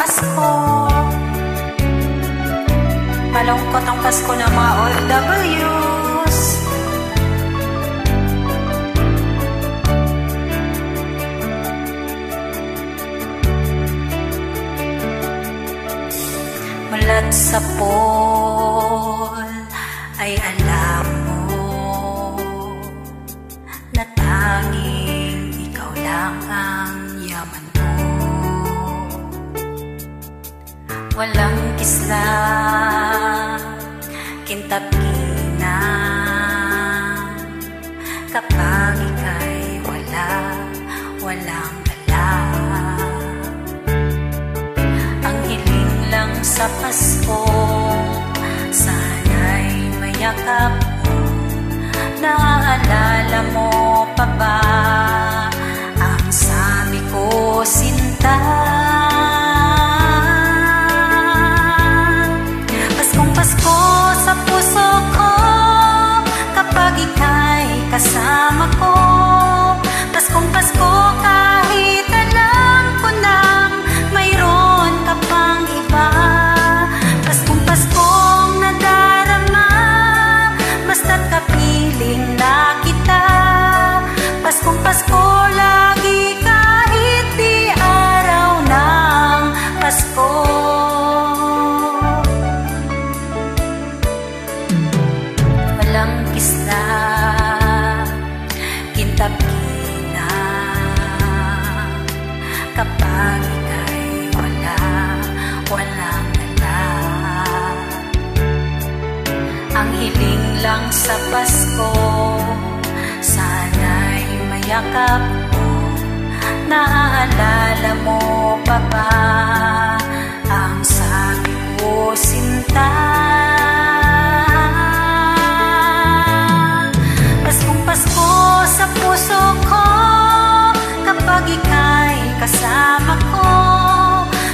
Pasko. Malungkot ang Pasko ng mga OFWs. Mulat sa pool ay alam mo na tanging ikaw lang ang yaman mo. Walang kisla, kinta't ginang, kapag ika'y walang gala. Ang hiling lang sa Pasko, sana'y mayakap mo. Naaalala mo pa ba ang sabi ko, sinta? Paskong Pasko sa puso ko, kapag ika'y kasama ko. Paskong Pasko kahit alam ko nang mayroon ka pang iba. Paskong Paskong nadarama, basta't kapiling na kita. Paskong Pasko lagi kahit di araw ng Pasko. Walang kisla, kinta't ginang, kapag ika'y walang gala. Ang hiling lang sa Pasko, sana'y mayakap mo. Naaalala mo pa ba ang sabi ko, sinta? Paskong Pasko sa puso ko, kapag ika'y kasama ko.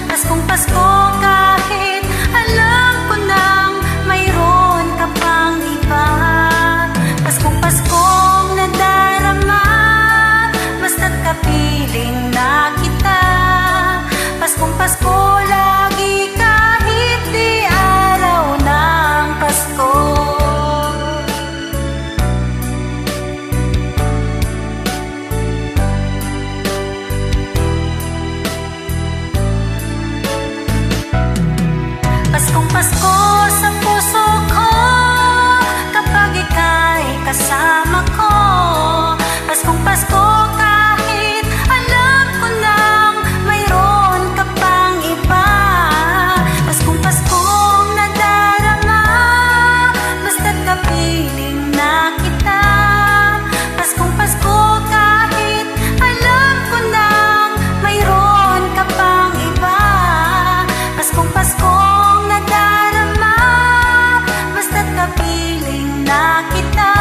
Paskong Pasko kahit alam ko nang mayroon ka pang iba. Paskong Paskong nadarama, basta't kapiling na kita. Paskong Pasko lagi kahit di araw ng Pasko. Paskong Pasko sa puso ko, kapag ika'y kasama ko. Paskong Pasko kahit alam ko nang mayroon ka pang iba. Paskong Paskong nadarama, basta't kapiling na kita. Paskong Pasko kahit alam ko nang mayroon ka pang iba. Paskong Paskong nadarama, basta't kapiling na kita.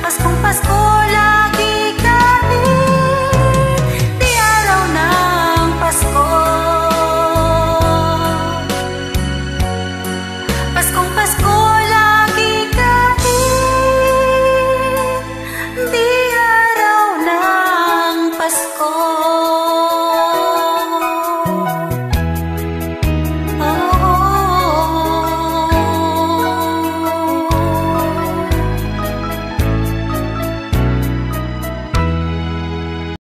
Paskong Pasko lagi kahit di araw ng Pasko. Paskong Pasko